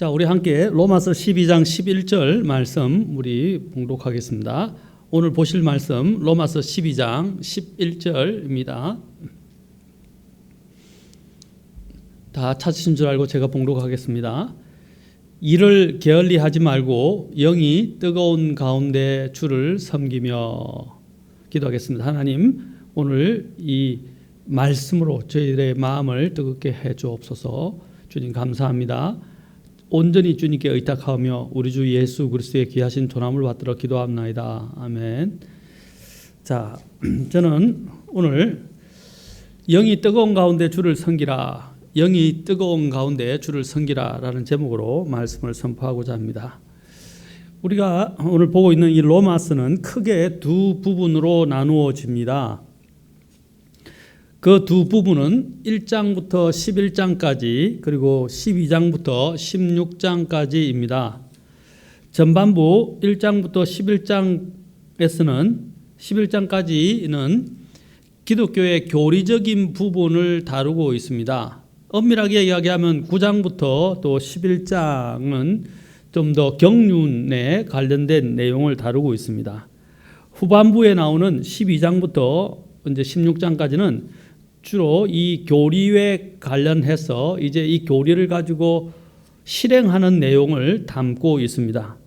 자, 우리 함께 로마서 12장 11절 말씀 우리 봉독하겠습니다. 오늘 보실 말씀 로마서 12장 11절입니다. 다 찾으신 줄 알고 제가 봉독하겠습니다. 이를 게을리 하지 말고 영이 뜨거운 가운데 주를 섬기며 기도하겠습니다. 하나님, 오늘 이 말씀으로 저희들의 마음을 뜨겁게 해 주옵소서. 주님 감사합니다. 온전히 주님께 의탁하며 우리 주 예수 그리스도의 귀하신 존함을 받들어 기도합나이다. 아멘. 자, 저는 오늘 영이 뜨거운 가운데 주를 섬기라, 영이 뜨거운 가운데 주를 섬기라 라는 제목으로 말씀을 선포하고자 합니다. 우리가 오늘 보고 있는 이 로마서는 크게 두 부분으로 나누어집니다. 그 두 부분은 1장부터 11장까지 그리고 12장부터 16장까지입니다. 전반부 1장부터 11장까지는 기독교의 교리적인 부분을 다루고 있습니다. 엄밀하게 이야기하면 9장부터 또 11장은 좀 더 경륜에 관련된 내용을 다루고 있습니다. 후반부에 나오는 12장부터 이제 16장까지는 주로 이 교리에 관련해서 이제 이 교리를 가지고 실행하는 내용을 담고 있습니다.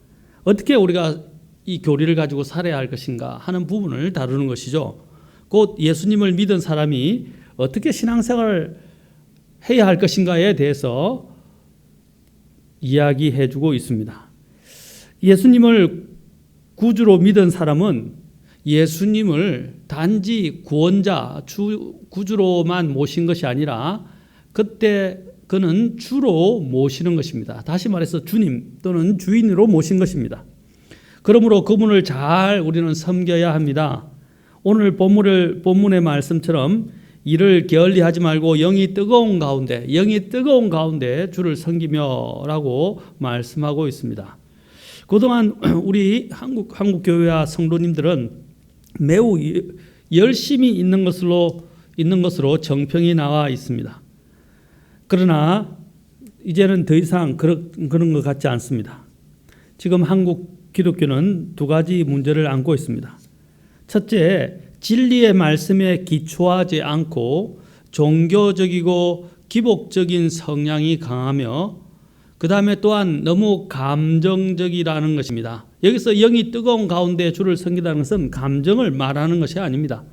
어떻게 우리가 이 교리를 가지고 살아야 할 것인가 하는 부분을 다루는 것이죠. 곧 예수님을 믿은 사람이 어떻게 신앙생활을 해야 할 것인가에 대해서 이야기해 주고 있습니다. 예수님을 구주로 믿은 사람은 예수님을 단지 구원자, 구주로만 모신 것이 아니라 그때 그는 주로 모시는 것입니다. 다시 말해서 주님 또는 주인으로 모신 것입니다. 그러므로 그분을 잘 우리는 섬겨야 합니다. 오늘 본문의 말씀처럼 이를 게을리하지 말고 영이 뜨거운 가운데 주를 섬기며 라고 말씀하고 있습니다. 그동안 우리 한국 교회와 성도님들은 매우 열심히 있는 것으로 정평이 나와 있습니다. 그러나 이제는 더 이상 그런 것 같지 않습니다. 지금 한국 기독교는 두 가지 문제를 안고 있습니다. 첫째, 진리의 말씀에 기초하지 않고 종교적이고 기복적인 성향이 강하며 그 다음에 또한 너무 감정적이라는 것입니다. 여기서 영이 뜨거운 가운데 주를 섬기다는 것은 감정을 말하는 것이 아닙니다.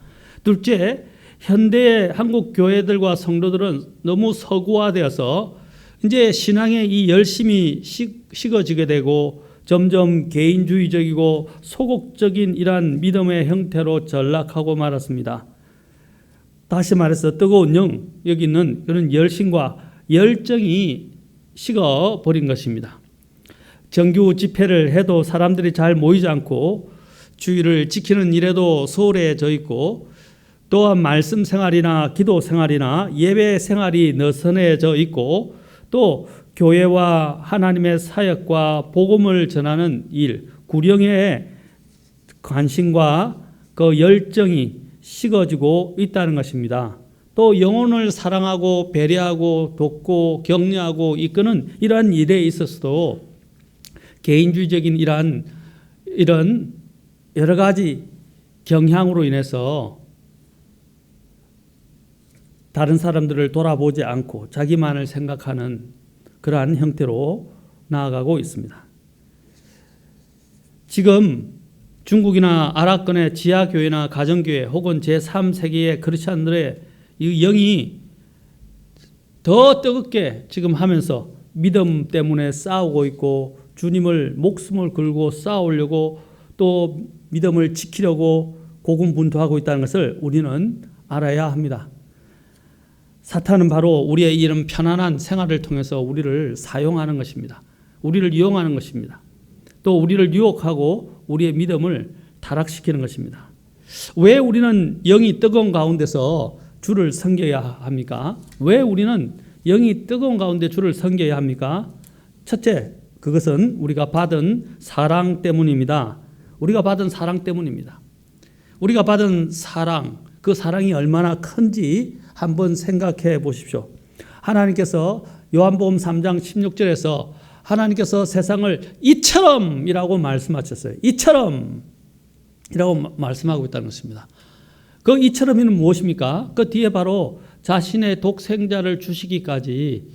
둘째, 현대의 한국 교회들과 성도들은 너무 서구화되어서 이제 신앙에 이 열심이 식어지게 되고 점점 개인주의적이고 소극적인 이러한 믿음의 형태로 전락하고 말았습니다. 다시 말해서 뜨거운 영, 여기 있는 그런 열심과 열정이 식어버린 것입니다. 정규 집회를 해도 사람들이 잘 모이지 않고 주의를 지키는 일에도 소홀해져 있고 또한 말씀 생활이나 기도 생활이나 예배 생활이 느슨해져 있고 또 교회와 하나님의 사역과 복음을 전하는 일, 구령의 관심과 그 열정이 식어지고 있다는 것입니다. 또 영혼을 사랑하고 배려하고 돕고 격려하고 이끄는 이러한 일에 있어서도 개인주의적인 이런 여러 가지 경향으로 인해서 다른 사람들을 돌아보지 않고 자기만을 생각하는 그러한 형태로 나아가고 있습니다. 지금 중국이나 아랍권의 지하교회나 가정교회 혹은 제3세계의 크리스찬들의 이 영이 더 뜨겁게 지금 하면서 믿음 때문에 싸우고 있고 주님을 목숨을 걸고 싸우려고 또 믿음을 지키려고 고군분투하고 있다는 것을 우리는 알아야 합니다. 사탄은 바로 우리의 이런 편안한 생활을 통해서 우리를 사용하는 것입니다. 우리를 이용하는 것입니다. 또 우리를 유혹하고 우리의 믿음을 타락시키는 것입니다. 왜 우리는 영이 뜨거운 가운데서 주를 섬겨야 합니까? 왜 우리는 영이 뜨거운 가운데 주를 섬겨야 합니까? 첫째, 그것은 우리가 받은 사랑 때문입니다. 우리가 받은 사랑 때문입니다. 우리가 받은 사랑, 그 사랑이 얼마나 큰지 한번 생각해 보십시오. 하나님께서 요한복음 3장 16절에서 하나님께서 세상을 이처럼이라고 말씀하셨어요. 이처럼 이라고 말씀하고 있다는 것입니다. 그 이처럼이는 무엇입니까? 그 뒤에 바로 자신의 독생자를 주시기까지,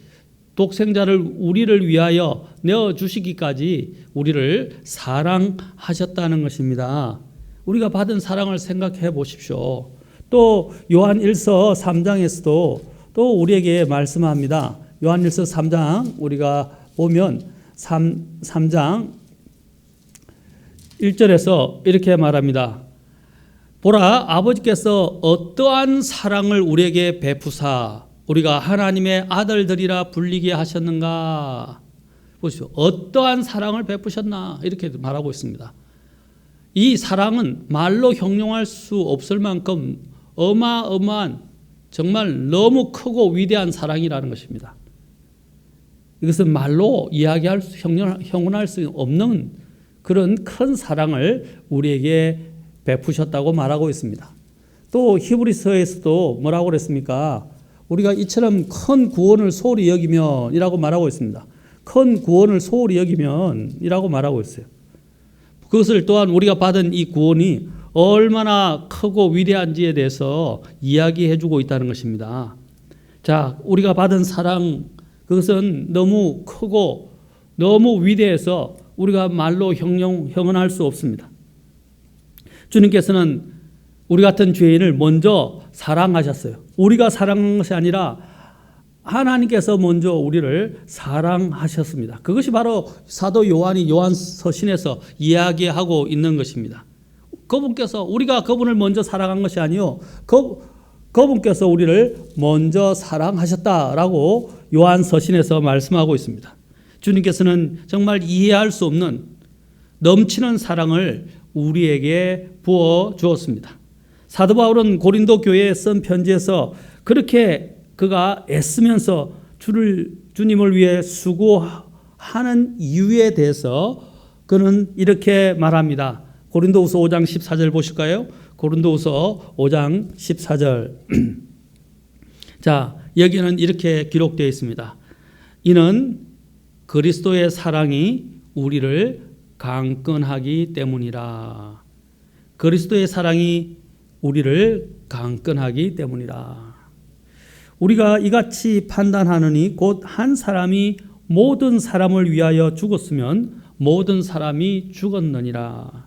독생자를 우리를 위하여 내어주시기까지 우리를 사랑하셨다는 것입니다. 우리가 받은 사랑을 생각해 보십시오. 또 요한 1서 3장에서도 또 우리에게 말씀합니다. 요한 1서 3장 우리가 보면 3장 1절에서 이렇게 말합니다. 보라, 아버지께서 어떠한 사랑을 우리에게 베푸사 우리가 하나님의 아들들이라 불리게 하셨는가. 보십시오. 어떠한 사랑을 베푸셨나 이렇게 말하고 있습니다. 이 사랑은 말로 형용할 수 없을 만큼 어마어마한, 정말 너무 크고 위대한 사랑이라는 것입니다. 이것은 말로 이야기할 수, 형용할 수 없는 그런 큰 사랑을 우리에게 베푸셨다고 말하고 있습니다. 또 히브리서에서도 뭐라고 그랬습니까? 우리가 이처럼 큰 구원을 소홀히 여기면 이라고 말하고 있습니다. 큰 구원을 소홀히 여기면 이라고 말하고 있어요. 그것을 또한 우리가 받은 이 구원이 얼마나 크고 위대한지에 대해서 이야기해 주고 있다는 것입니다. 자, 우리가 받은 사랑, 그것은 너무 크고 너무 위대해서 우리가 말로 형언할 수 없습니다. 주님께서는 우리 같은 죄인을 먼저 사랑하셨어요. 우리가 사랑한 것이 아니라 하나님께서 먼저 우리를 사랑하셨습니다. 그것이 바로 사도 요한이 요한서신에서 이야기하고 있는 것입니다. 그분께서, 우리가 그분을 먼저 사랑한 것이 아니요, 그분께서 우리를 먼저 사랑하셨다라고 요한서신에서 말씀하고 있습니다. 주님께서는 정말 이해할 수 없는 넘치는 사랑을 우리에게 부어 주었습니다. 사도 바울은 고린도 교회에 쓴 편지에서 그렇게 그가 애쓰면서 주님을 위해 수고하는 이유에 대해서 그는 이렇게 말합니다. 고린도후서 5장 14절 보실까요? 고린도후서 5장 14절. 자, 여기는 이렇게 기록되어 있습니다. 이는 그리스도의 사랑이 우리를 강건하기 때문이라. 그리스도의 사랑이 우리를 강건하기 때문이라. 우리가 이같이 판단하느니 곧 한 사람이 모든 사람을 위하여 죽었으면 모든 사람이 죽었느니라.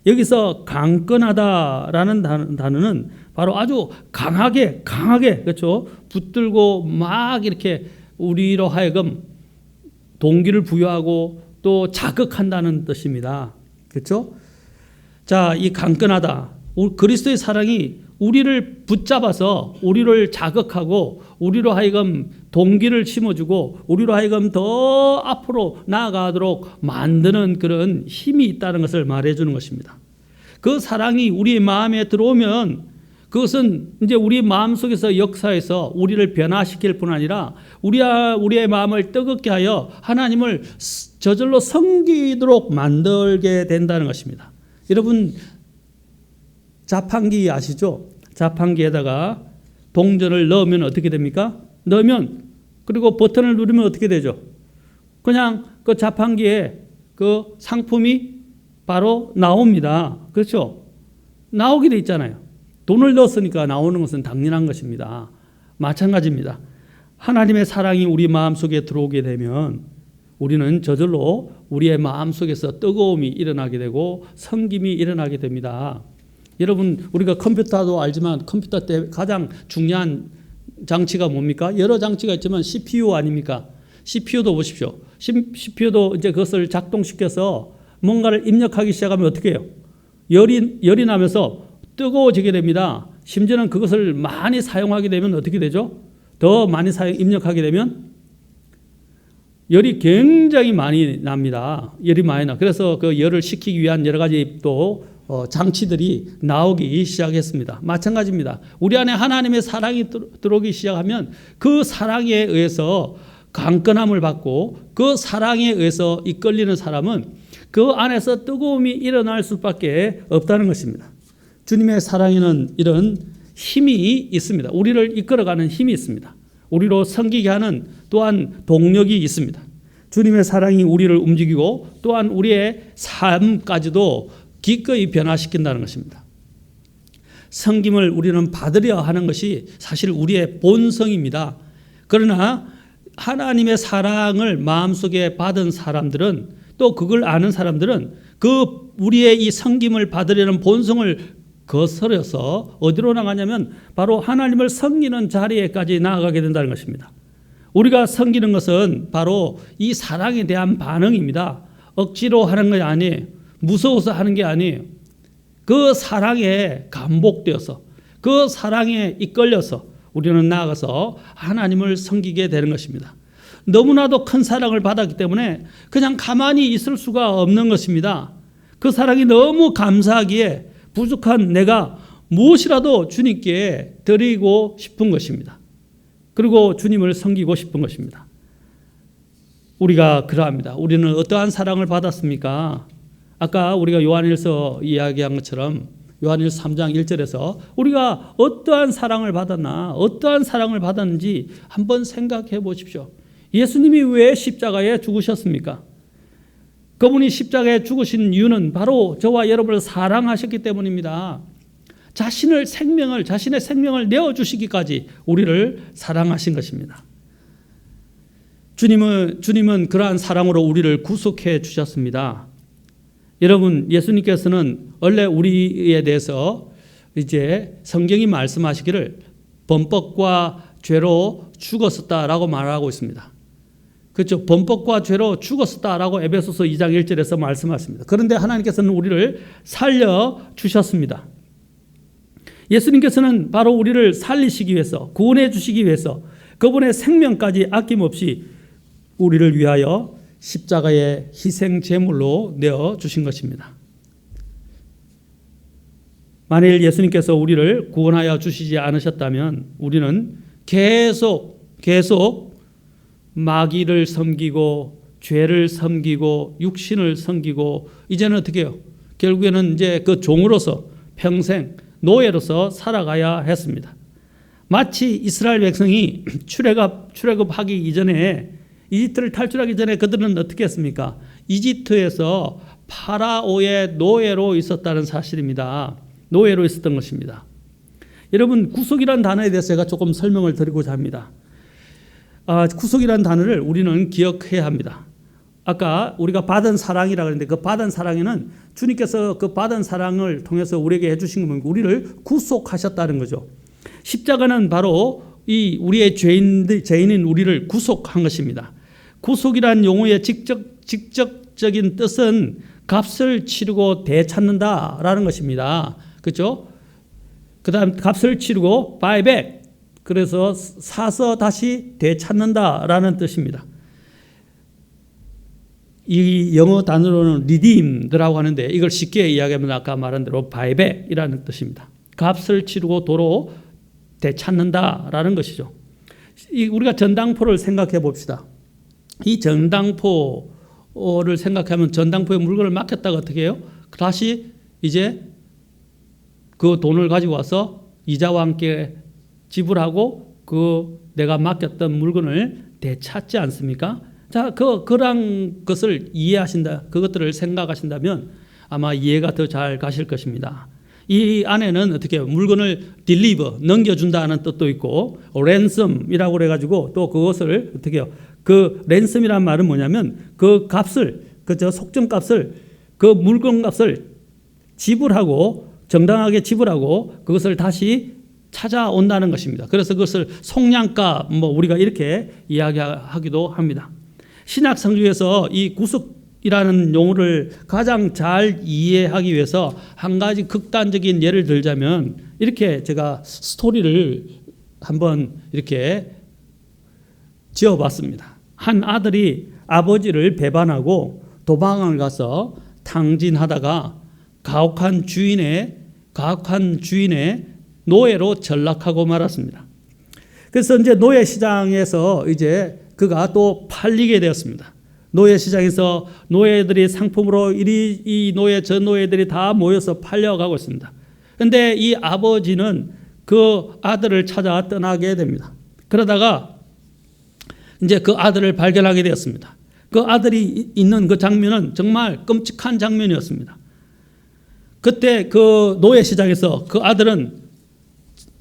여기서 강건하다라는 단어는 바로 아주 강하게 그렇죠? 붙들고 막 이렇게 우리로 하여금 동기를 부여하고 또 자극한다는 뜻입니다. 그렇죠? 자, 이 강건하다. 그리스도의 사랑이 우리를 붙잡아서 우리를 자극하고 우리로 하여금 동기를 심어주고 우리로 하여금 더 앞으로 나아가도록 만드는 그런 힘이 있다는 것을 말해주는 것입니다. 그 사랑이 우리의 마음에 들어오면 그것은 이제 우리 마음속에서 역사해서 우리를 변화시킬 뿐 아니라 우리의 마음을 뜨겁게 하여 하나님을 저절로 섬기도록 만들게 된다는 것입니다. 여러분, 자판기 아시죠? 자판기에다가 동전을 넣으면 어떻게 됩니까? 넣으면, 그리고 버튼을 누르면 어떻게 되죠? 그냥 그 자판기에 그 상품이 바로 나옵니다. 그렇죠? 나오게 돼 있잖아요. 돈을 넣었으니까 나오는 것은 당연한 것입니다. 마찬가지입니다. 하나님의 사랑이 우리 마음속에 들어오게 되면 우리는 저절로 우리의 마음속에서 뜨거움이 일어나게 되고 섬김이 일어나게 됩니다. 여러분, 우리가 컴퓨터도 알지만 컴퓨터 때 가장 중요한 장치가 뭡니까? 여러 장치가 있지만 CPU 아닙니까? CPU도 보십시오. CPU도 이제 그것을 작동시켜서 뭔가를 입력하기 시작하면 어떻게 해요? 열이 나면서 뜨거워지게 됩니다. 심지어는 그것을 많이 사용하게 되면 어떻게 되죠? 더 많이 입력하게 되면 열이 굉장히 많이 납니다. 열이 많이 나. 그래서 그 열을 식히기 위한 여러 가지 또 장치들이 나오기 시작했습니다. 마찬가지입니다. 우리 안에 하나님의 사랑이 들어오기 시작하면 그 사랑에 의해서 강건함을 받고 그 사랑에 의해서 이끌리는 사람은 그 안에서 뜨거움이 일어날 수밖에 없다는 것입니다. 주님의 사랑에는 이런 힘이 있습니다. 우리를 이끌어가는 힘이 있습니다. 우리로 섬기게 하는 또한 동력이 있습니다. 주님의 사랑이 우리를 움직이고 또한 우리의 삶까지도 기꺼이 변화시킨다는 것입니다. 섬김을 우리는 받으려 하는 것이 사실 우리의 본성입니다. 그러나 하나님의 사랑을 마음속에 받은 사람들은 또 그걸 아는 사람들은 그 우리의 이 섬김을 받으려는 본성을 거스려서 어디로 나가냐면 바로 하나님을 섬기는 자리에까지 나아가게 된다는 것입니다. 우리가 섬기는 것은 바로 이 사랑에 대한 반응입니다. 억지로 하는 것이 아니에요. 무서워서 하는 게 아니에요. 그 사랑에 감복되어서 그 사랑에 이끌려서 우리는 나아가서 하나님을 섬기게 되는 것입니다. 너무나도 큰 사랑을 받았기 때문에 그냥 가만히 있을 수가 없는 것입니다. 그 사랑이 너무 감사하기에 부족한 내가 무엇이라도 주님께 드리고 싶은 것입니다. 그리고 주님을 섬기고 싶은 것입니다. 우리가 그러합니다. 우리는 어떠한 사랑을 받았습니까? 아까 우리가 요한일서 이야기한 것처럼 요한일서 3장 1절에서 우리가 어떠한 사랑을 받았나, 어떠한 사랑을 받았는지 한번 생각해 보십시오. 예수님이 왜 십자가에 죽으셨습니까? 그분이 십자가에 죽으신 이유는 바로 저와 여러분을 사랑하셨기 때문입니다. 자신의 생명을 내어주시기까지 우리를 사랑하신 것입니다. 주님은 그러한 사랑으로 우리를 구속해 주셨습니다. 여러분, 예수님께서는 원래 우리에 대해서 이제 성경이 말씀하시기를 범법과 죄로 죽었었다라고 말하고 있습니다. 그렇죠. 범법과 죄로 죽었었다라고 에베소서 2장 1절에서 말씀하십니다. 그런데 하나님께서는 우리를 살려주셨습니다. 예수님께서는 바로 우리를 살리시기 위해서, 구원해 주시기 위해서 그분의 생명까지 아낌없이 우리를 위하여 십자가의 희생 제물로 내어주신 것입니다. 만일 예수님께서 우리를 구원하여 주시지 않으셨다면 우리는 계속 마귀를 섬기고 죄를 섬기고 육신을 섬기고 이제는 어떻게 해요? 결국에는 이제 그 종으로서 평생 노예로서 살아가야 했습니다. 마치 이스라엘 백성이 출애굽하기 이전에 이집트를 탈출하기 전에 그들은 어떻게 했습니까? 이집트에서 파라오의 노예로 있었다는 사실입니다. 노예로 있었던 것입니다. 여러분, 구속이라는 단어에 대해서 제가 조금 설명을 드리고자 합니다. 구속이라는 단어를 우리는 기억해야 합니다. 아까 우리가 받은 사랑이라고 했는데 그 받은 사랑에는 주님께서 그 받은 사랑을 통해서 우리에게 해주신 건 우리를 구속하셨다는 거죠. 십자가는 바로 이 우리의 죄인인 우리를 구속한 것입니다. 구속이라는 용어의 직접적인 뜻은 값을 치르고 되찾는다라는 것입니다. 그렇죠? 그다음 값을 치르고 buy back, 그래서 사서 다시 되찾는다라는 뜻입니다. 이 영어 단어로는 redeemed라고 하는데 이걸 쉽게 이야기하면 아까 말한 대로 buy back이라는 뜻입니다. 값을 치르고 도로 되찾는다라는 것이죠. 우리가 전당포를 생각해 봅시다. 이 전당포를 생각하면 전당포에 물건을 맡겼다가 어떻게 해요? 다시 이제 그 돈을 가지고 와서 이자와 함께 지불하고 그 내가 맡겼던 물건을 되찾지 않습니까? 자, 그런 것을 이해하신다, 그것들을 생각하신다면 아마 이해가 더 잘 가실 것입니다. 이 안에는 어떻게 해요? 물건을 deliver, 넘겨준다는 뜻도 있고 ransom이라고 그래가지고 또 그것을 어떻게 해요? 그 ransom이라는 말은 뭐냐면 그 값을, 그저 속정값을, 그 물건값을 지불하고 정당하게 지불하고 그것을 다시 찾아온다는 것입니다. 그래서 그것을 속량가 우리가 이렇게 이야기하기도 합니다. 신약 성경에서 이 구속이라는 용어를 가장 잘 이해하기 위해서 한 가지 극단적인 예를 들자면 이렇게 제가 스토리를 한번 이렇게 지어봤습니다. 한 아들이 아버지를 배반하고 도망을 가서 탕진하다가 가혹한 주인의 노예로 전락하고 말았습니다. 그래서 이제 노예 시장에서 이제 그가 또 팔리게 되었습니다. 노예 시장에서 노예들이 상품으로 이 노예 저 노예들이 다 모여서 팔려가고 있습니다. 그런데 이 아버지는 그 아들을 찾아 떠나게 됩니다. 그러다가 이제 그 아들을 발견하게 되었습니다. 그 아들이 있는 그 장면은 정말 끔찍한 장면이었습니다. 그때 그 노예 시장에서 그 아들은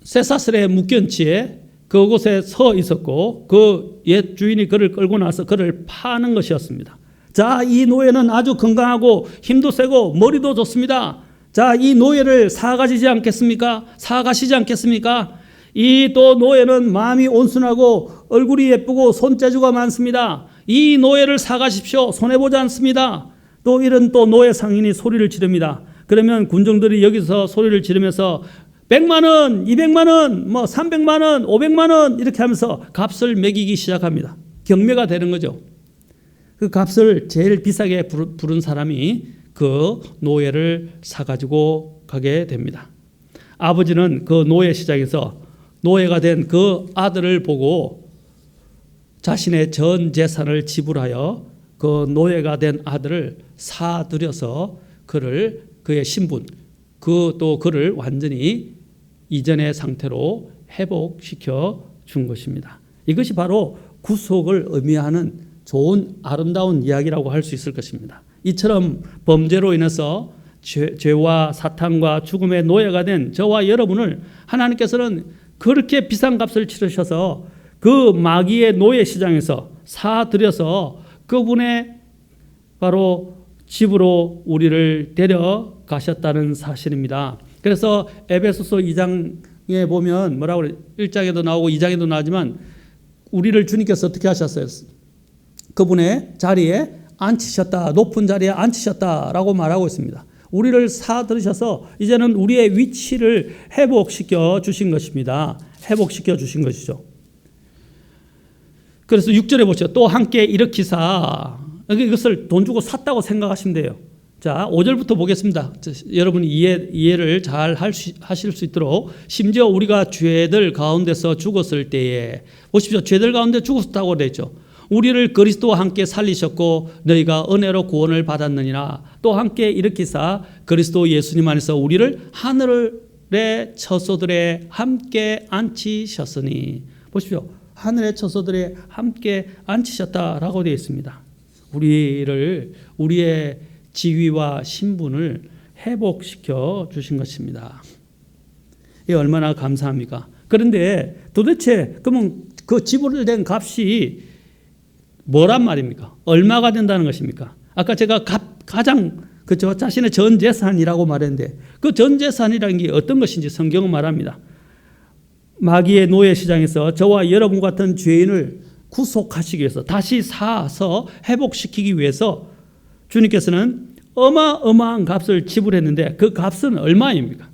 쇠사슬에 묶인 채 그곳에 서 있었고 그 옛 주인이 그를 끌고 나서 그를 파는 것이었습니다. 자, 이 노예는 아주 건강하고 힘도 세고 머리도 좋습니다. 자, 이 노예를 사가시지 않겠습니까? 이 또 노예는 마음이 온순하고 얼굴이 예쁘고 손재주가 많습니다. 이 노예를 사가십시오. 손해보지 않습니다. 또 이런 또 노예 상인이 소리를 지릅니다. 그러면 군중들이 여기서 소리를 지르면서 100만 원, 200만 원, 300만 원, 500만 원 이렇게 하면서 값을 매기기 시작합니다. 경매가 되는 거죠. 그 값을 제일 비싸게 부른 사람이 그 노예를 사가지고 가게 됩니다. 아버지는 그 노예 시장에서 노예가 된 그 아들을 보고 자신의 전 재산을 지불하여 그 노예가 된 아들을 사들여서 그의 신분, 또 그를 완전히 이전의 상태로 회복시켜 준 것입니다. 이것이 바로 구속을 의미하는 좋은 아름다운 이야기라고 할 수 있을 것입니다. 이처럼 범죄로 인해서 죄와 사탄과 죽음의 노예가 된 저와 여러분을 하나님께서는 그렇게 비싼 값을 치르셔서 그 마귀의 노예 시장에서 사들여서 그분의 바로 집으로 우리를 데려가셨다는 사실입니다. 그래서 에베소서 2장에 보면 뭐라고 그래요? 1장에도 나오고 2장에도 나오지만 우리를 주님께서 어떻게 하셨어요? 그분의 자리에 앉히셨다. 높은 자리에 앉히셨다라고 말하고 있습니다. 우리를 사들으셔서 이제는 우리의 위치를 회복시켜 주신 것입니다. 회복시켜 주신 것이죠. 그래서 6절에 보시죠. 또 함께 일으키사. 이것을 돈 주고 샀다고 생각하시면 돼요. 자, 5절부터 보겠습니다. 여러분이 이해를 잘 하실 수 있도록 심지어 우리가 죄들 가운데서 죽었을 때에 보십시오. 죄들 가운데 죽었다고 되어 있죠. 우리를 그리스도와 함께 살리셨고 너희가 은혜로 구원을 받았느니라. 또 함께 일으키사 그리스도 예수님 안에서 우리를 하늘의 처소들에 함께 앉히셨으니. 보십시오. 하늘의 처소들에 함께 앉히셨다라고 되어 있습니다. 우리의 지위와 신분을 회복시켜 주신 것입니다. 이게 얼마나 감사합니까? 그런데 도대체 그러면 그 지불된 값이 뭐란 말입니까? 얼마가 된다는 것입니까? 아까 제가 가장 그죠? 자신의 전 재산이라고 말했는데 그 전 재산이라는 게 어떤 것인지 성경은 말합니다. 마귀의 노예 시장에서 저와 여러분 같은 죄인을 구속하시기 위해서 다시 사서 회복시키기 위해서 주님께서는 어마어마한 값을 지불했는데 그 값은 얼마입니까?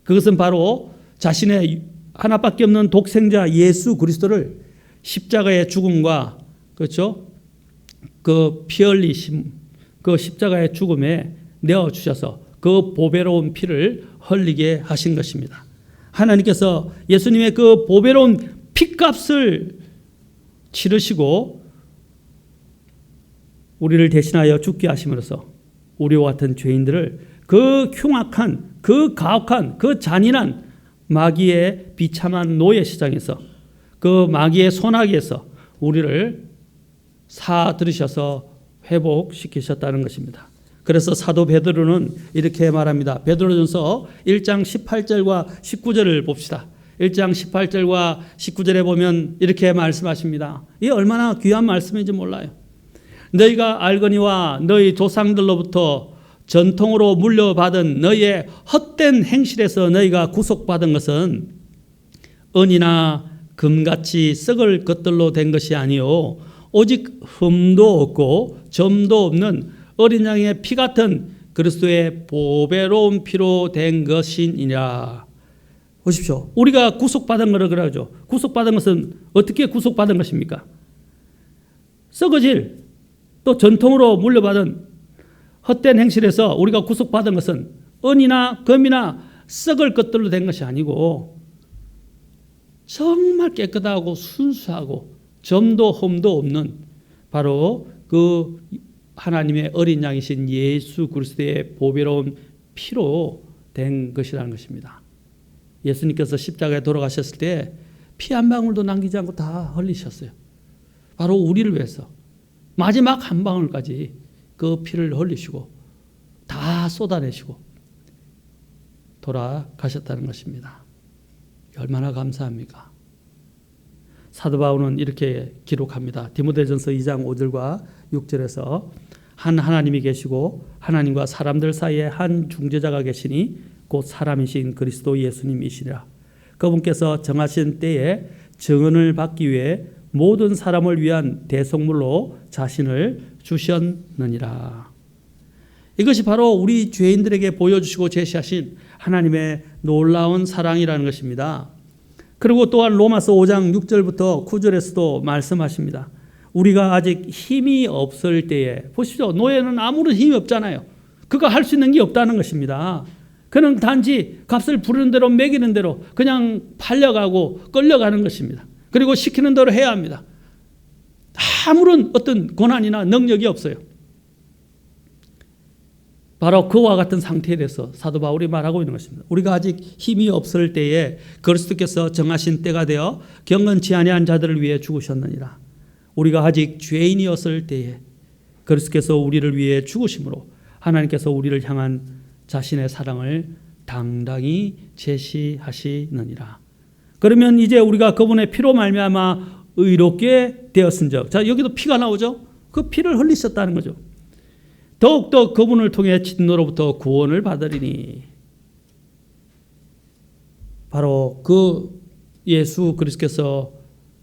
그것은 바로 자신의 하나밖에 없는 독생자 예수 그리스도를 십자가의 죽음과 그렇죠? 그 피 흘리심, 그 십자가의 죽음에 내어 주셔서 그 보배로운 피를 흘리게 하신 것입니다. 하나님께서 예수님의 그 보배로운 피값을 치르시고 우리를 대신하여 죽게 하심으로써 우리와 같은 죄인들을 그 흉악한, 그 가혹한, 그 잔인한 마귀의 비참한 노예 시장에서 그 마귀의 손아귀에서 우리를 사들으셔서 회복시키셨다는 것입니다. 그래서 사도 베드로는 이렇게 말합니다. 베드로전서 1장 18절과 19절을 봅시다. 1장 18절과 19절에 보면 이렇게 말씀하십니다. 이게 얼마나 귀한 말씀인지 몰라요. 너희가 알거니와 너희 조상들로부터 전통으로 물려받은 너희의 헛된 행실에서 너희가 구속받은 것은 은이나 금같이 썩을 것들로 된 것이 아니요 오직 흠도 없고 점도 없는 어린 양의 피 같은 그리스도의 보배로운 피로 된 것이니라. 보십시오. 우리가 구속받은 거를 그러죠. 구속받은 것은 어떻게 구속받은 것입니까? 썩어질 또 전통으로 물려받은 헛된 행실에서 우리가 구속받은 것은 은이나 금이나 썩을 것들로 된 것이 아니고 정말 깨끗하고 순수하고 점도 흠도 없는 바로 그 하나님의 어린 양이신 예수 그리스도의 보배로운 피로 된 것이라는 것입니다. 예수님께서 십자가에 돌아가셨을 때 피 한 방울도 남기지 않고 다 흘리셨어요. 바로 우리를 위해서 마지막 한 방울까지 그 피를 흘리시고 다 쏟아내시고 돌아가셨다는 것입니다. 얼마나 감사합니까? 사도 바울은 이렇게 기록합니다. 디모데전서 2장 5절과 6절에서 한 하나님이 계시고 하나님과 사람들 사이에 한 중재자가 계시니 곧 사람이신 그리스도 예수님이시라. 그분께서 정하신 때에 증언을 받기 위해 모든 사람을 위한 대속물로 자신을 주셨느니라. 이것이 바로 우리 죄인들에게 보여주시고 제시하신 하나님의 놀라운 사랑이라는 것입니다. 그리고 또한 로마서 5장 6절부터 9절에서도 말씀하십니다. 우리가 아직 힘이 없을 때에, 보십시오. 노예는 아무런 힘이 없잖아요. 그가 할 수 있는 게 없다는 것입니다. 그는 단지 값을 부르는 대로 매기는 대로 그냥 팔려가고 끌려가는 것입니다. 그리고 시키는 대로 해야 합니다. 아무런 어떤 권한이나 능력이 없어요. 바로 그와 같은 상태에 대해서 사도 바울이 말하고 있는 것입니다. 우리가 아직 힘이 없을 때에 그리스도께서 정하신 때가 되어 경건치 아니한 자들을 위해 죽으셨느니라. 우리가 아직 죄인이었을 때에 그리스도께서 우리를 위해 죽으심으로 하나님께서 우리를 향한 자신의 사랑을 당당히 제시하시느니라. 그러면 이제 우리가 그분의 피로 말미암아 의롭게 되었은즉, 자 여기도 피가 나오죠. 그 피를 흘리셨다는 거죠. 더욱더 그분을 통해 진노로부터 구원을 받으리니, 바로 그 예수 그리스도께서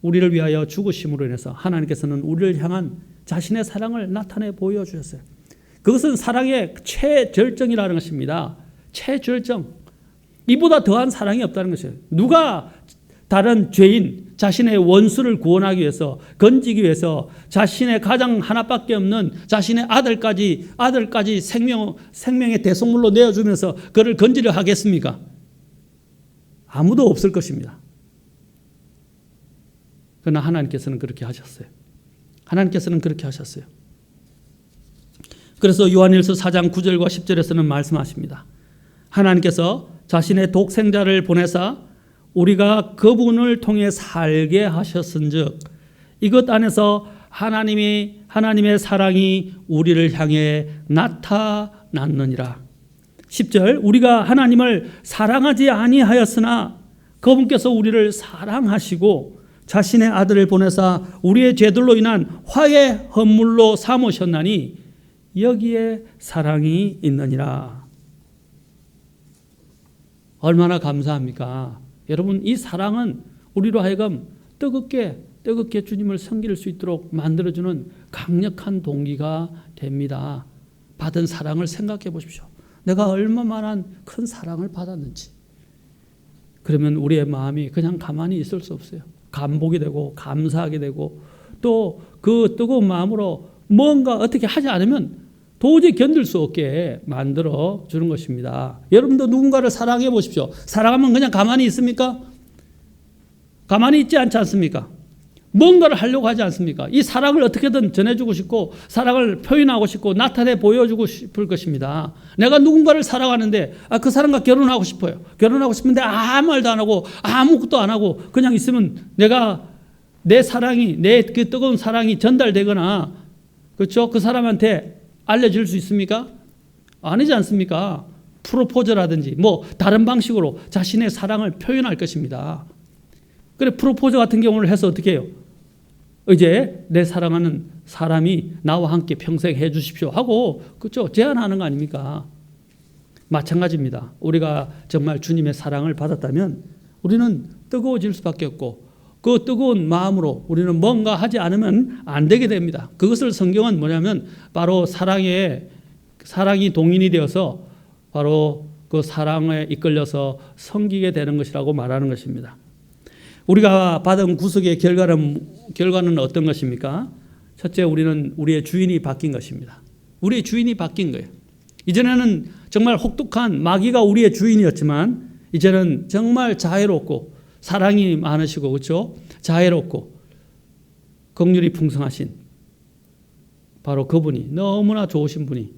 우리를 위하여 죽으심으로 인해서 하나님께서는 우리를 향한 자신의 사랑을 나타내 보여주셨어요. 그것은 사랑의 최절정이라는 것입니다. 최절정. 이보다 더한 사랑이 없다는 것이에요. 누가 다른 죄인, 자신의 원수를 구원하기 위해서, 건지기 위해서 자신의 가장 하나밖에 없는 자신의 아들까지 생명의 대속물로 내어주면서 그를 건지려 하겠습니까? 아무도 없을 것입니다. 그러나 하나님께서는 그렇게 하셨어요. 하나님께서는 그렇게 하셨어요. 그래서 요한일서 4장 9절과 10절에서는 말씀하십니다. 하나님께서 자신의 독생자를 보내사 우리가 그분을 통해 살게 하셨은즉 이것 안에서 하나님의 사랑이 우리를 향해 나타났느니라. 10절, 우리가 하나님을 사랑하지 아니하였으나 그분께서 우리를 사랑하시고 자신의 아들을 보내사 우리의 죄들로 인한 화의 헌물로 삼으셨나니 여기에 사랑이 있느니라. 얼마나 감사합니까? 여러분, 이 사랑은 우리로 하여금 뜨겁게 주님을 섬길 수 있도록 만들어주는 강력한 동기가 됩니다. 받은 사랑을 생각해 보십시오. 내가 얼마만한 큰 사랑을 받았는지. 그러면 우리의 마음이 그냥 가만히 있을 수 없어요. 감복이 되고 감사하게 되고 또 그 뜨거운 마음으로 뭔가 어떻게 하지 않으면 도저히 견딜 수 없게 만들어 주는 것입니다. 여러분도 누군가를 사랑해 보십시오. 사랑하면 그냥 가만히 있습니까? 가만히 있지 않지 않습니까? 뭔가를 하려고 하지 않습니까? 이 사랑을 어떻게든 전해주고 싶고 사랑을 표현하고 싶고 나타내 보여주고 싶을 것입니다. 내가 누군가를 사랑하는데 그 사람과 결혼하고 싶어요. 결혼하고 싶은데 아무 말도 안 하고 아무것도 안 하고 그냥 있으면 내 사랑이, 내 그 뜨거운 사랑이 전달되거나, 그렇죠? 그 사람한테 알려줄 수 있습니까? 아니지 않습니까? 프로포즈라든지 다른 방식으로 자신의 사랑을 표현할 것입니다. 그래, 프로포즈 같은 경우를 해서 어떻게 해요? 이제 내 사랑하는 사람이 나와 함께 평생 해 주십시오 하고, 그렇죠? 제안하는 거 아닙니까? 마찬가지입니다. 우리가 정말 주님의 사랑을 받았다면 우리는 뜨거워질 수밖에 없고 그 뜨거운 마음으로 우리는 뭔가 하지 않으면 안 되게 됩니다. 그것을 성경은 뭐냐면 바로 사랑이 동인이 되어서 바로 그 사랑에 이끌려서 섬기게 되는 것이라고 말하는 것입니다. 우리가 받은 구속의 결과는 어떤 것입니까? 첫째, 우리는 우리의 주인이 바뀐 것입니다. 우리의 주인이 바뀐 거예요. 이전에는 정말 혹독한 마귀가 우리의 주인이었지만 이제는 정말 자애롭고 사랑이 많으시고 그렇죠? 자애롭고 긍휼이 풍성하신 바로 그분이, 너무나 좋으신 분이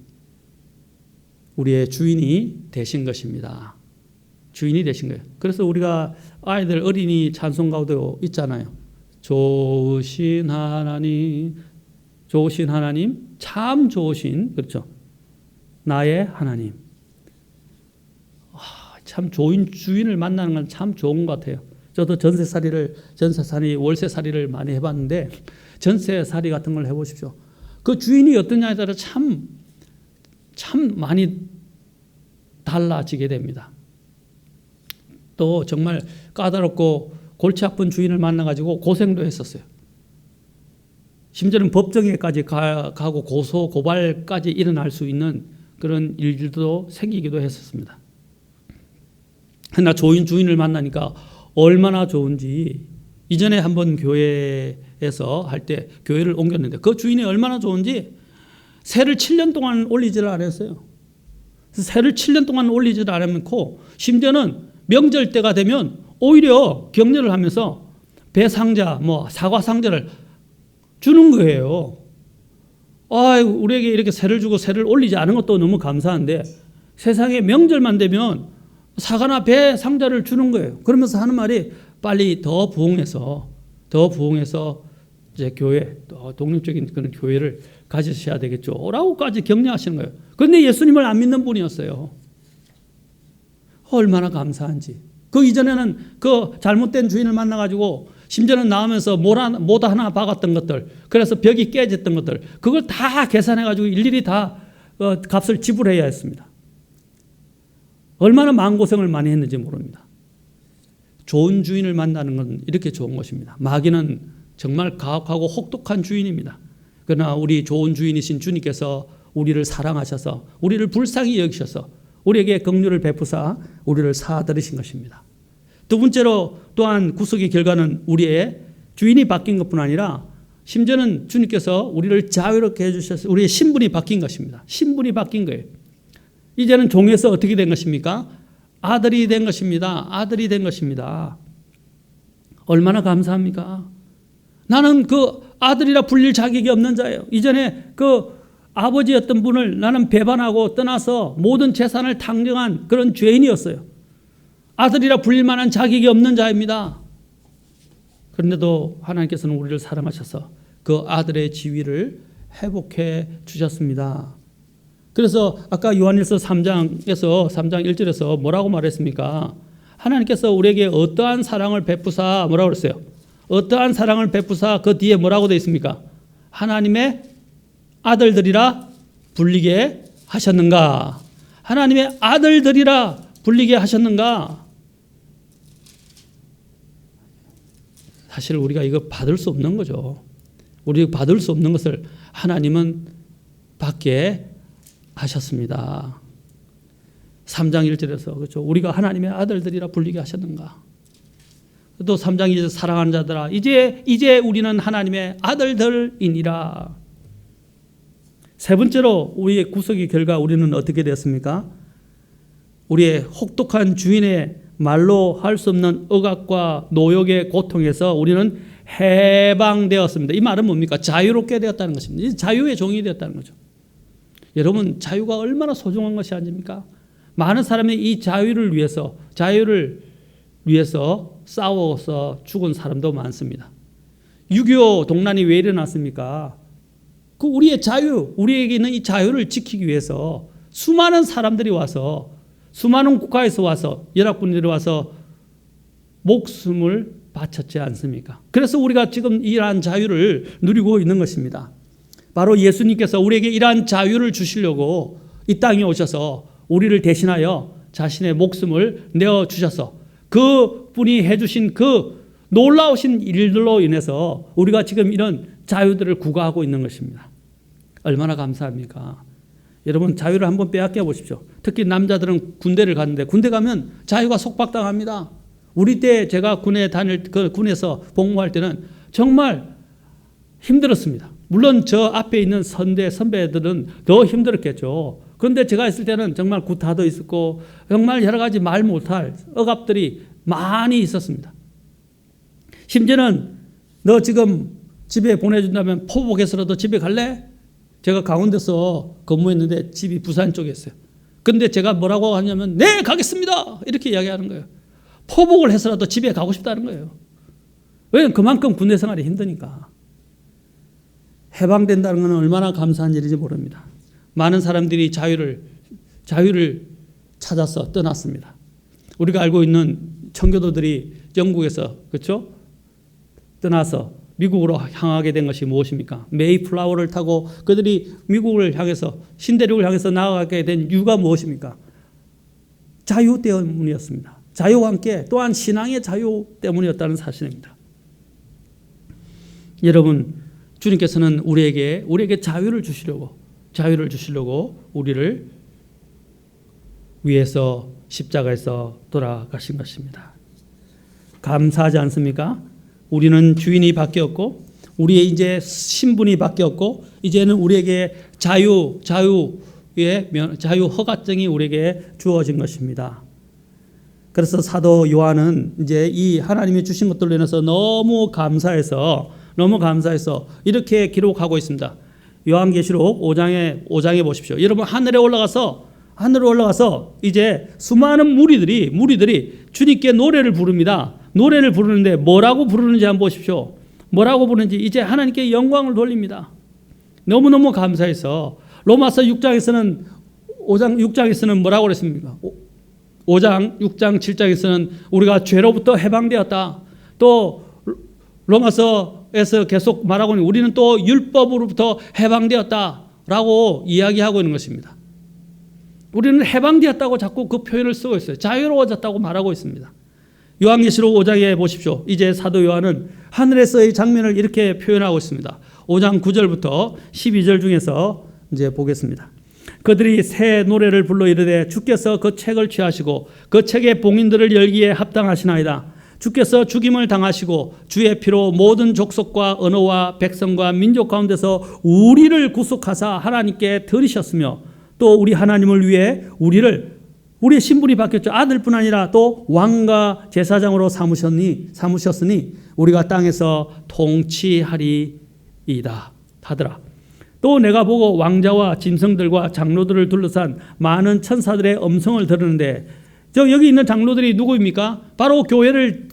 우리의 주인이 되신 것입니다. 주인이 되신 거예요. 그래서 우리가 아이들 어린이 찬송가도 있잖아요. 좋으신 하나님, 참 좋으신, 그렇죠? 나의 하나님. 참 좋은 주인을 만나는 건 참 좋은 것 같아요. 저도 전세살이, 월세살이를 많이 해봤는데 전세살이 같은 걸 해보십시오. 그 주인이 어떠냐에 따라 참 많이 달라지게 됩니다. 또 정말 까다롭고 골치 아픈 주인을 만나가지고 고생도 했었어요. 심지어는 법정에까지 가고 고소, 고발까지 일어날 수 있는 그런 일들도 생기기도 했었습니다. 그러나 좋은 주인을 만나니까 얼마나 좋은지, 이전에 한번 교회에서 할 때 교회를 옮겼는데 그 주인이 얼마나 좋은지 세를 7년 동안 올리지를 않았어요. 세를 7년 동안 올리지를 않았고 심지어는 명절 때가 되면 오히려 격려를 하면서 배상자, 사과 상자를 주는 거예요. 우리에게 이렇게 세를 주고 세를 올리지 않은 것도 너무 감사한데 세상에 명절만 되면 사과나 배 상자를 주는 거예요. 그러면서 하는 말이 빨리 더 부흥해서 이제 교회, 또 독립적인 그런 교회를 가지셔야 되겠죠. 라고까지 격려하시는 거예요. 그런데 예수님을 안 믿는 분이었어요. 얼마나 감사한지. 그 이전에는 그 잘못된 주인을 만나가지고 심지어는 나오면서 모다 하나 박았던 것들, 그래서 벽이 깨졌던 것들, 그걸 다 계산해가지고 일일이 다 값을 지불해야 했습니다. 얼마나 마음고생을 많이 했는지 모릅니다. 좋은 주인을 만나는 건 이렇게 좋은 것입니다. 마귀는 정말 가혹하고 혹독한 주인입니다. 그러나 우리 좋은 주인이신 주님께서 우리를 사랑하셔서 우리를 불쌍히 여기셔서 우리에게 긍휼을 베푸사 우리를 사들이신 것입니다. 두 번째로 또한 구속의 결과는 우리의 주인이 바뀐 것뿐 아니라 심지어는 주님께서 우리를 자유롭게 해주셔서 우리의 신분이 바뀐 것입니다. 신분이 바뀐 거예요. 이제는 종에서 어떻게 된 것입니까? 아들이 된 것입니다. 아들이 된 것입니다. 얼마나 감사합니까? 나는 그 아들이라 불릴 자격이 없는 자예요. 이전에 그 아버지였던 분을 나는 배반하고 떠나서 모든 재산을 탕정한 그런 죄인이었어요. 아들이라 불릴 만한 자격이 없는 자입니다. 그런데도 하나님께서는 우리를 사랑하셔서 그 아들의 지위를 회복해 주셨습니다. 그래서 아까 요한일서 3장 1절에서 뭐라고 말했습니까? 하나님께서 우리에게 어떠한 사랑을 베푸사 뭐라고 그랬어요? 어떠한 사랑을 베푸사 그 뒤에 뭐라고 되어 있습니까? 하나님의 아들들이라 불리게 하셨는가? 하나님의 아들들이라 불리게 하셨는가? 사실 우리가 이거 받을 수 없는 거죠. 우리가 받을 수 없는 것을 하나님은 받게 하셨습니다. 3장 1절에서 그렇죠. 우리가 하나님의 아들들이라 불리게 하셨는가? 또 3장 2절 사랑하는 자들아 이제 우리는 하나님의 아들들이니라. 세 번째로 우리의 구속의 결과 우리는 어떻게 되었습니까? 우리의 혹독한 주인의 말로 할 수 없는 억압과 노역의 고통에서 우리는 해방되었습니다. 이 말은 뭡니까? 자유롭게 되었다는 것입니다. 자유의 종이 되었다는 거죠. 여러분 자유가 얼마나 소중한 것이 아닙니까? 많은 사람이 이 자유를 위해서 싸워서 죽은 사람도 많습니다. 6.25 동란이 왜 일어났습니까? 그 우리의 자유, 우리에게 있는 이 자유를 지키기 위해서 수많은 사람들이 와서 수많은 국가에서 와서 연합군들이 와서 목숨을 바쳤지 않습니까? 그래서 우리가 지금 이러한 자유를 누리고 있는 것입니다. 바로 예수님께서 우리에게 이러한 자유를 주시려고 이 땅에 오셔서 우리를 대신하여 자신의 목숨을 내어주셔서 그분이 해주신 그 놀라우신 일들로 인해서 우리가 지금 이런 자유들을 구가하고 있는 것입니다. 얼마나 감사합니까? 여러분 자유를 한번 빼앗겨 보십시오. 특히 남자들은 군대를 가는데 군대 가면 자유가 속박당합니다. 우리 때 제가 군에서 복무할 때는 정말 힘들었습니다. 물론 저 앞에 있는 선배들은 더 힘들었겠죠. 그런데 제가 있을 때는 정말 구타도 있었고 정말 여러 가지 말 못할 억압들이 많이 있었습니다. 심지어는 너 지금 집에 보내준다면 포복해서라도 집에 갈래? 제가 강원도에서 근무했는데 집이 부산 쪽에 있어요. 근데 제가 뭐라고 하냐면 네 가겠습니다 이렇게 이야기하는 거예요. 포복을 해서라도 집에 가고 싶다는 거예요. 왜냐하면 그만큼 군대 생활이 힘드니까. 해방된다는 것은 얼마나 감사한 일인지 모릅니다. 많은 사람들이 자유를 찾아서 떠났습니다. 우리가 알고 있는 청교도들이 영국에서 그렇죠? 떠나서 미국으로 향하게 된 것이 무엇입니까? 메이플라워를 타고 그들이 미국을 향해서 신대륙을 향해서 나아가게 된 이유가 무엇입니까? 자유 때문이었습니다. 자유와 함께 또한 신앙의 자유 때문이었다는 사실입니다. 여러분, 주님께서는 우리에게 자유를 주시려고 우리를 위해서 십자가에서 돌아가신 것입니다. 감사하지 않습니까? 우리는 주인이 바뀌었고 우리의 이제 신분이 바뀌었고 이제는 우리에게 자유 허가증이 우리에게 주어진 것입니다. 그래서 사도 요한은 이제 이 하나님이 주신 것들로 인해서 너무 감사해서 이렇게 기록하고 있습니다. 요한계시록 5장에 보십시오. 여러분 하늘에 올라가서 이제 수많은 무리들이 주님께 노래를 부릅니다. 노래를 부르는데 뭐라고 부르는지 한번 보십시오. 뭐라고 부르는지 이제 하나님께 영광을 돌립니다. 너무너무 감사해서 로마서 6장 6장에서는 뭐라고 그랬습니까? 5장, 6장, 7장에서는 우리가 죄로부터 해방되었다. 또 로마서에서 계속 말하고 있는 우리는 또 율법으로부터 해방되었다라고 이야기하고 있는 것입니다. 우리는 해방되었다고 자꾸 그 표현을 쓰고 있어요. 자유로워졌다고 말하고 있습니다. 요한계시록 5장에 보십시오. 이제 사도 요한은 하늘에서의 장면을 이렇게 표현하고 있습니다. 5장 9절부터 12절 중에서 이제 보겠습니다. 그들이 새 노래를 불러 이르되 주께서 그 책을 취하시고 그 책의 봉인들을 열기에 합당하시나이다. 주께서 죽임을 당하시고 주의 피로 모든 족속과 언어와 백성과 민족 가운데서 우리를 구속하사 하나님께 드리셨으며 또 우리 하나님을 위해 우리의 신분이 바뀌었죠. 아들뿐 아니라 또 왕과 제사장으로 삼으셨으니 우리가 땅에서 통치하리이다 하더라. 또 내가 보고 왕자와 짐승들과 장로들을 둘러싼 많은 천사들의 음성을 들었는데 여기 있는 장로들이 누구입니까? 바로 교회를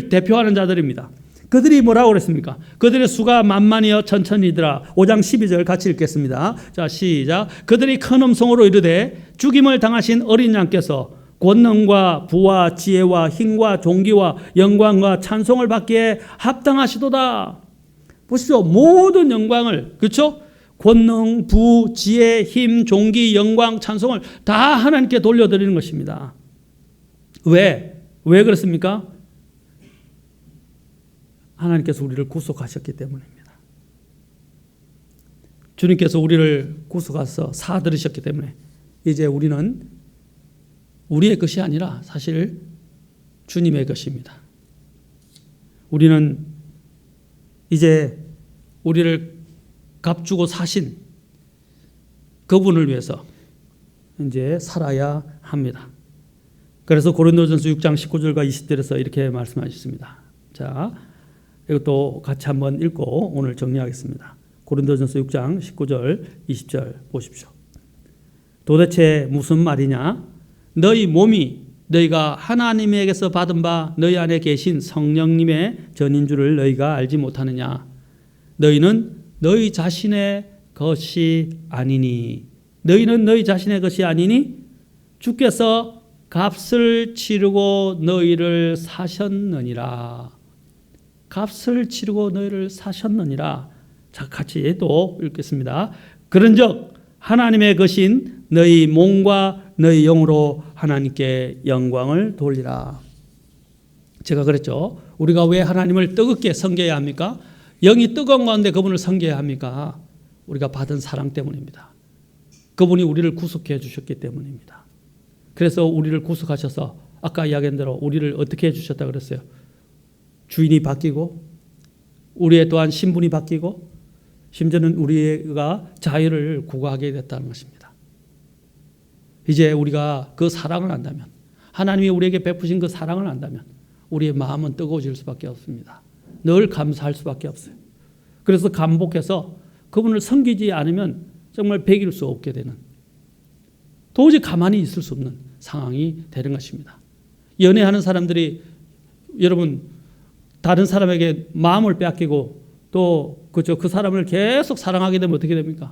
대표하는 자들입니다. 그들이 뭐라고 그랬습니까? 그들의 수가 만만이여 천천히더라. 5장 12절 같이 읽겠습니다. 자, 시작. 그들이 큰 음성으로 이르되 죽임을 당하신 어린 양께서 권능과 부와 지혜와 힘과 존귀와 영광과 찬송을 받기에 합당하시도다. 보십시오. 모든 영광을, 그렇죠? 권능, 부, 지혜, 힘, 존귀, 영광, 찬송을 다 하나님께 돌려드리는 것입니다. 왜 그렇습니까? 하나님께서 우리를 구속하셨기 때문입니다. 주님께서 우리를 구속하셔서 사들으셨기 때문에 이제 우리는 우리의 것이 아니라 사실 주님의 것입니다. 우리는 이제 우리를 값주고 사신 그분을 위해서 이제 살아야 합니다. 그래서 고린도전서 6장 19절과 20절에서 이렇게 말씀하셨습니다. 자, 이것도 같이 한번 읽고 오늘 정리하겠습니다. 고린도전서 6장 19절 20절 보십시오. 도대체 무슨 말이냐? 너희 몸이 너희가 하나님에게서 받은 바 너희 안에 계신 성령님의 전인 줄을 너희가 알지 못하느냐? 너희는 너희 자신의 것이 아니니. 너희는 너희 자신의 것이 아니니 주께서 값을 치르고 너희를 사셨느니라. 값을 치르고 너희를 사셨느니라. 자, 같이 또 읽겠습니다. 그런즉 하나님의 것인 너희 몸과 너희 영으로 하나님께 영광을 돌리라. 제가 그랬죠. 우리가 왜 하나님을 뜨겁게 섬겨야 합니까? 영이 뜨거운 가운데 그분을 섬겨야 합니까? 우리가 받은 사랑 때문입니다. 그분이 우리를 구속해 주셨기 때문입니다. 그래서 우리를 구속하셔서 아까 이야기한 대로 우리를 어떻게 해주셨다 그랬어요? 주인이 바뀌고 우리의 또한 신분이 바뀌고 심지어는 우리가 자유를 구하게 됐다는 것입니다. 이제 우리가 그 사랑을 안다면, 하나님이 우리에게 베푸신 그 사랑을 안다면 우리의 마음은 뜨거워질 수밖에 없습니다. 늘 감사할 수밖에 없어요. 그래서 감복해서 그분을 섬기지 않으면 정말 배길 수 없게 되는, 도저히 가만히 있을 수 없는 상황이 되는 것입니다. 연애하는 사람들이 여러분 다른 사람에게 마음을 빼앗기고 또 그 사람을 계속 사랑하게 되면 어떻게 됩니까?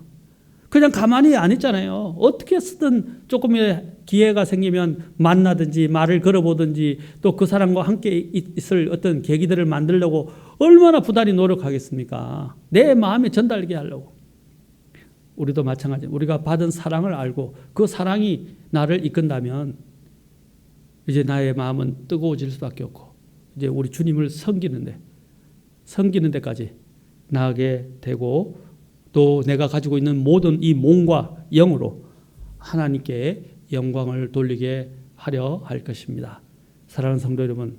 그냥 가만히 안 있잖아요. 어떻게 쓰든 조금의 기회가 생기면 만나든지 말을 걸어보든지 또 그 사람과 함께 있을 어떤 계기들을 만들려고 얼마나 부단히 노력하겠습니까? 내 마음에 전달되게 하려고. 우리도 마찬가지입니다. 우리가 받은 사랑을 알고 그 사랑이 나를 이끈다면 이제 나의 마음은 뜨거워질 수밖에 없고 이제 우리 주님을 섬기는 데까지 나아가게 되고 또 내가 가지고 있는 모든 이 몸과 영으로 하나님께 영광을 돌리게 하려 할 것입니다. 사랑하는 성도 여러분,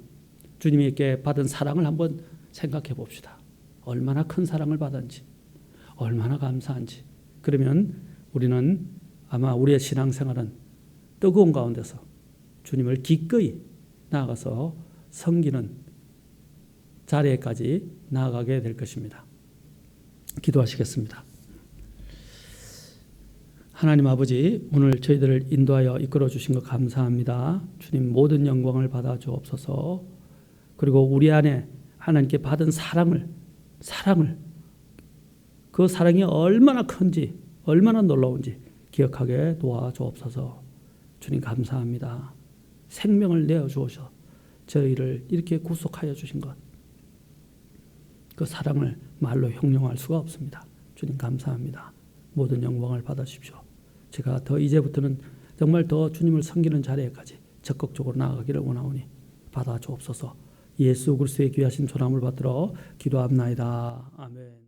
주님께 받은 사랑을 한번 생각해 봅시다. 얼마나 큰 사랑을 받았는지, 얼마나 감사한지. 그러면 우리는 아마 우리의 신앙생활은 뜨거운 가운데서 주님을 기꺼이 나아가서 섬기는 자리에까지 나아가게 될 것입니다. 기도하시겠습니다. 하나님 아버지, 오늘 저희들을 인도하여 이끌어 주신 것 감사합니다. 주님 모든 영광을 받아 주옵소서. 그리고 우리 안에 하나님께 받은 사랑을 그 사랑이 얼마나 큰지, 얼마나 놀라운지 기억하게 도와 주옵소서. 주님 감사합니다. 생명을 내어 주셔서 저희를 이렇게 구속하여 주신 것, 그 사랑을 말로 형용할 수가 없습니다. 주님 감사합니다. 모든 영광을 받으십시오. 제가 더 이제부터는 정말 더 주님을 섬기는 자리에까지 적극적으로 나아가기를 원하오니 받아 주옵소서. 예수 그리스도의 귀하신 조남을 받들어 기도합나이다. 아멘.